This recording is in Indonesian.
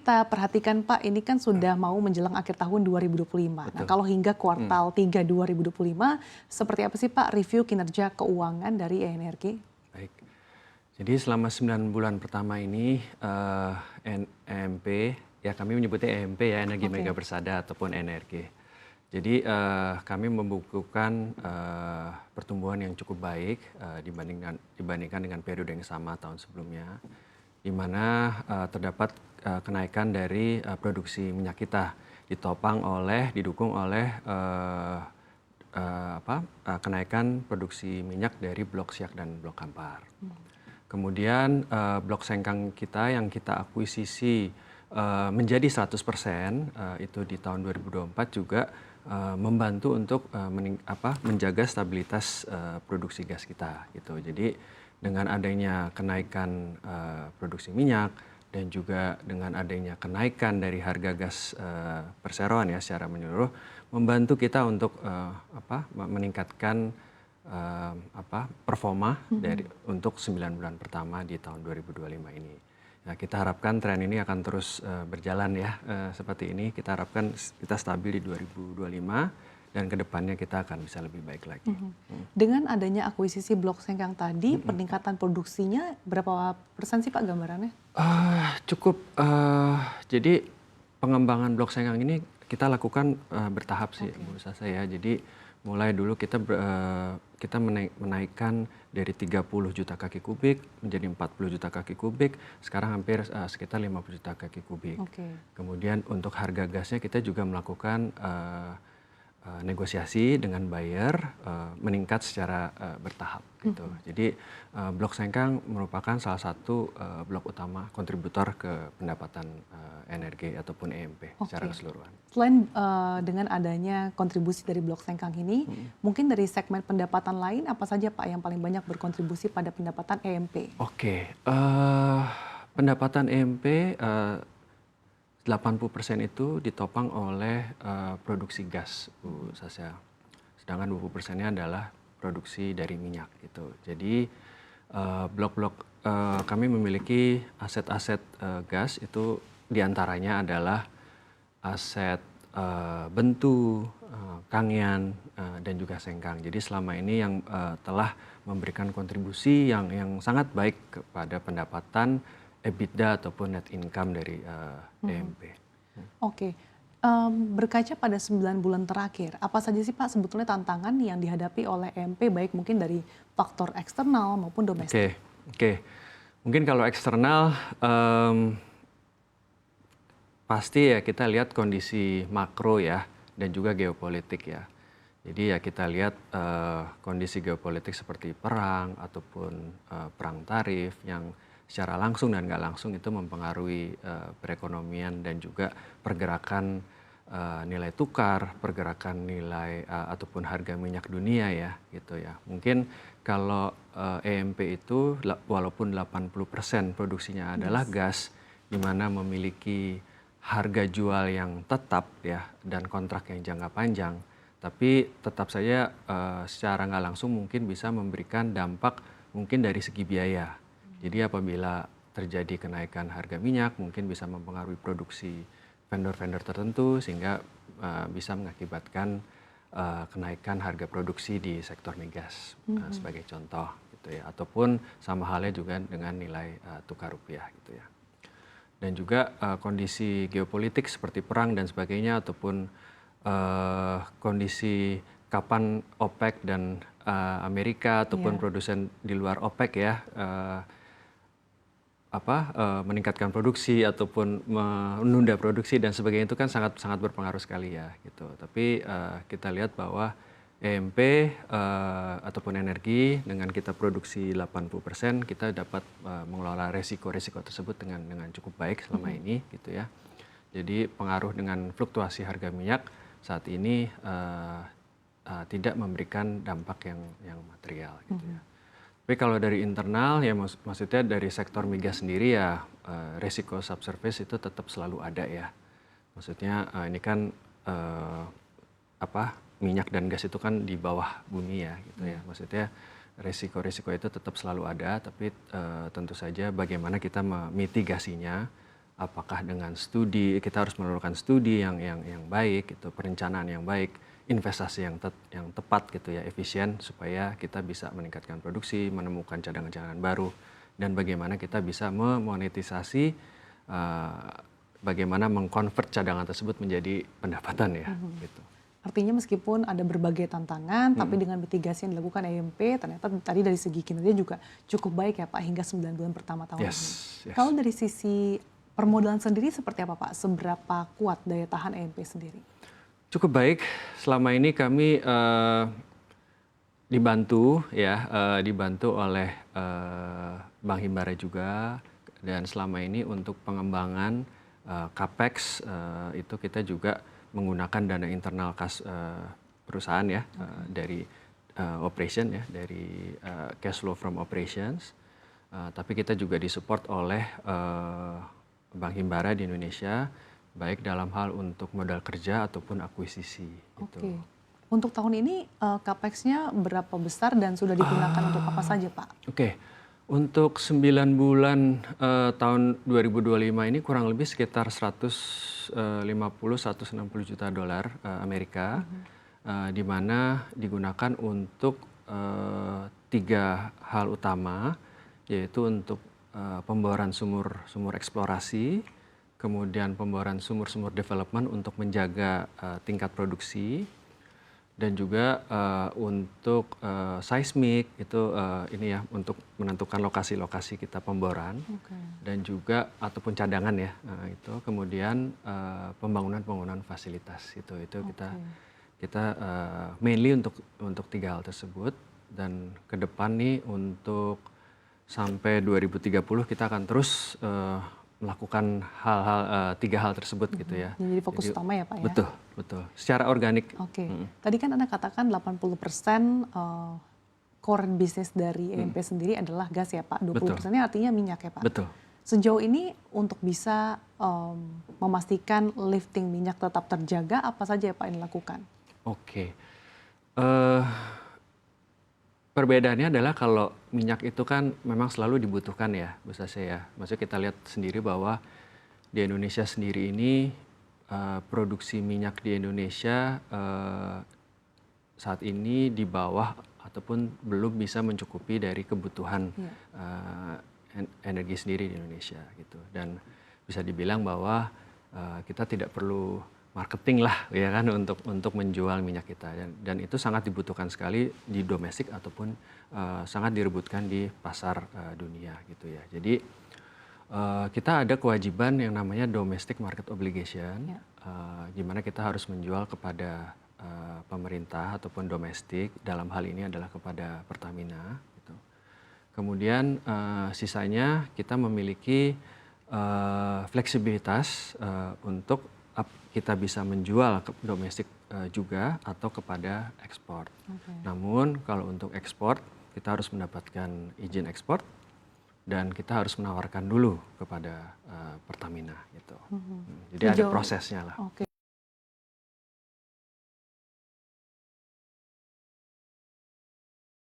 kita perhatikan Pak, ini kan sudah mau menjelang akhir tahun 2025. Nah, Betul. kalau hingga kuartal 3 2025, seperti apa sih Pak review kinerja keuangan dari ENRG? Baik. Jadi selama 9 bulan pertama ini EMP, ya kami menyebutnya EMP ya, Energi Mega Oke. Persada ataupun ENRG. Jadi kami membukukan pertumbuhan yang cukup baik dibandingkan dengan periode yang sama tahun sebelumnya, di mana terdapat kenaikan dari produksi minyak kita didukung oleh kenaikan produksi minyak dari Blok Siak dan Blok Kampar. Kemudian Blok Sengkang kita yang kita akuisisi menjadi 100% itu di tahun 2024 juga membantu untuk menjaga stabilitas produksi gas kita gitu. Jadi dengan adanya kenaikan produksi minyak dan juga dengan adanya kenaikan dari harga gas perseroan ya secara menyeluruh membantu kita untuk meningkatkan performa untuk 9 bulan pertama di tahun 2025 ini. Nah, kita harapkan tren ini akan terus berjalan ya seperti ini. Kita harapkan kita stabil di 2025 dan kedepannya kita akan bisa lebih baik lagi. Dengan adanya akuisisi Blok Sengkang tadi, peningkatan produksinya berapa persen sih Pak gambarannya? Cukup. Jadi pengembangan Blok Sengkang ini kita lakukan bertahap sih menurut saya. Jadi mulai dulu kita menaikkan dari 30 juta kaki kubik menjadi 40 juta kaki kubik, sekarang hampir sekitar 50 juta kaki kubik. Kemudian untuk harga gasnya kita juga melakukan negosiasi dengan buyer meningkat secara bertahap gitu. Jadi Blok Sengkang merupakan salah satu blok utama kontributor ke pendapatan energi ataupun EMP secara keseluruhan. Selain dengan adanya kontribusi dari Blok Sengkang ini, mungkin dari segmen pendapatan lain apa saja Pak yang paling banyak berkontribusi pada pendapatan EMP? Pendapatan EMP 80% itu ditopang oleh produksi gas, Bu Sasha. Sedangkan 20%-nya adalah produksi dari minyak gitu. Jadi blok-blok kami memiliki aset-aset gas itu diantaranya adalah aset Bentu, Kangyan, dan juga Sengkang. Jadi selama ini yang telah memberikan kontribusi yang sangat baik kepada pendapatan EBITDA ataupun net income dari EMP. Berkaca pada 9 bulan terakhir, apa saja sih Pak sebetulnya tantangan yang dihadapi oleh EMP baik mungkin dari faktor eksternal maupun domestik? Mungkin kalau eksternal pasti ya kita lihat kondisi makro ya dan juga geopolitik ya. Jadi ya kita lihat kondisi geopolitik seperti perang ataupun perang tarif yang secara langsung dan nggak langsung itu mempengaruhi perekonomian dan juga pergerakan nilai tukar, pergerakan nilai ataupun harga minyak dunia ya gitu ya. Mungkin kalau EMP itu walaupun 80% produksinya adalah gas, di mana memiliki harga jual yang tetap ya dan kontrak yang jangka panjang, tapi tetap saja secara nggak langsung mungkin bisa memberikan dampak mungkin dari segi biaya. Jadi apabila terjadi kenaikan harga minyak mungkin bisa mempengaruhi produksi vendor-vendor tertentu sehingga bisa mengakibatkan kenaikan harga produksi di sektor migas sebagai contoh gitu ya, ataupun sama halnya juga dengan nilai tukar rupiah gitu ya. Dan juga kondisi geopolitik seperti perang dan sebagainya ataupun kondisi kapan OPEC dan Amerika ataupun produsen di luar OPEC ya meningkatkan produksi ataupun menunda produksi dan sebagainya itu kan sangat berpengaruh sekali ya gitu. Tapi kita lihat bahwa EMP ataupun energi dengan kita produksi 80% kita dapat mengelola resiko-resiko tersebut dengan cukup baik selama ini gitu ya. Jadi pengaruh dengan fluktuasi harga minyak saat ini tidak memberikan dampak yang material gitu ya. Tapi kalau dari internal ya maksudnya dari sektor migas sendiri ya resiko subsurface itu tetap selalu ada ya. Maksudnya ini kan minyak dan gas itu kan di bawah bumi ya gitu ya. Maksudnya resiko-resiko itu tetap selalu ada, tapi tentu saja bagaimana kita memitigasinya apakah dengan studi, kita harus melakukan studi yang baik, itu perencanaan yang baik, investasi yang tepat gitu ya, efisien supaya kita bisa meningkatkan produksi, menemukan cadangan-cadangan baru, dan bagaimana kita bisa memonetisasi, bagaimana mengkonvert cadangan tersebut menjadi pendapatan ya, gitu. Artinya meskipun ada berbagai tantangan, tapi dengan mitigasi yang dilakukan EMP, ternyata tadi dari segi kinerja juga cukup baik ya Pak, hingga 9 bulan pertama tahun ini. Yes. Kalau dari sisi permodalan sendiri seperti apa Pak? Seberapa kuat daya tahan EMP sendiri? Cukup baik. Selama ini kami dibantu oleh Bank Himbara juga, dan selama ini untuk pengembangan capex itu kita juga menggunakan dana internal kas perusahaan ya, dari operation ya, dari cash flow from operations. Tapi kita juga disupport oleh Bank Himbara di Indonesia, baik dalam hal untuk modal kerja ataupun akuisisi. Oke. Untuk tahun ini capex-nya berapa besar dan sudah digunakan untuk apa saja Pak? Oke. Untuk 9 bulan tahun 2025 ini kurang lebih sekitar 150-160 juta dolar Amerika, di mana digunakan untuk 3 hal utama, yaitu untuk pemboran sumur eksplorasi, kemudian pemboran sumur development untuk menjaga tingkat produksi, dan juga untuk seismik itu ini ya, untuk menentukan lokasi-lokasi kita pemboran, dan juga ataupun cadangan ya, itu kemudian pembangunan fasilitas itu kita mainly untuk 3 hal tersebut. Dan ke depan nih untuk sampai 2030 kita akan terus melakukan hal-hal 3 hal tersebut gitu ya. Jadi fokus utama ya Pak ya? Betul. Secara organik. Oke. Tadi kan Anda katakan 80% core bisnis dari EMP sendiri adalah gas ya Pak. 20%-nya artinya minyak ya Pak? Betul. Sejauh ini untuk bisa memastikan lifting minyak tetap terjaga, apa saja ya Pak yang dilakukan? Oke. Perbedaannya adalah kalau minyak itu kan memang selalu dibutuhkan ya, Bu Sase ya. Maksudnya kita lihat sendiri bahwa di Indonesia sendiri ini produksi minyak di Indonesia saat ini di bawah ataupun belum bisa mencukupi dari kebutuhan energi sendiri di Indonesia gitu. Dan bisa dibilang bahwa kita tidak perlu marketing lah ya kan untuk menjual minyak kita, dan itu sangat dibutuhkan sekali di domestik ataupun sangat direbutkan di pasar dunia gitu ya. Jadi kita ada kewajiban yang namanya domestic market obligation, di mana kita harus menjual kepada pemerintah ataupun domestik, dalam hal ini adalah kepada Pertamina gitu. Kemudian sisanya kita memiliki fleksibilitas untuk kita bisa menjual ke domestik juga atau kepada ekspor. Namun kalau untuk ekspor kita harus mendapatkan izin ekspor dan kita harus menawarkan dulu kepada Pertamina gitu. Jadi ada prosesnya lah.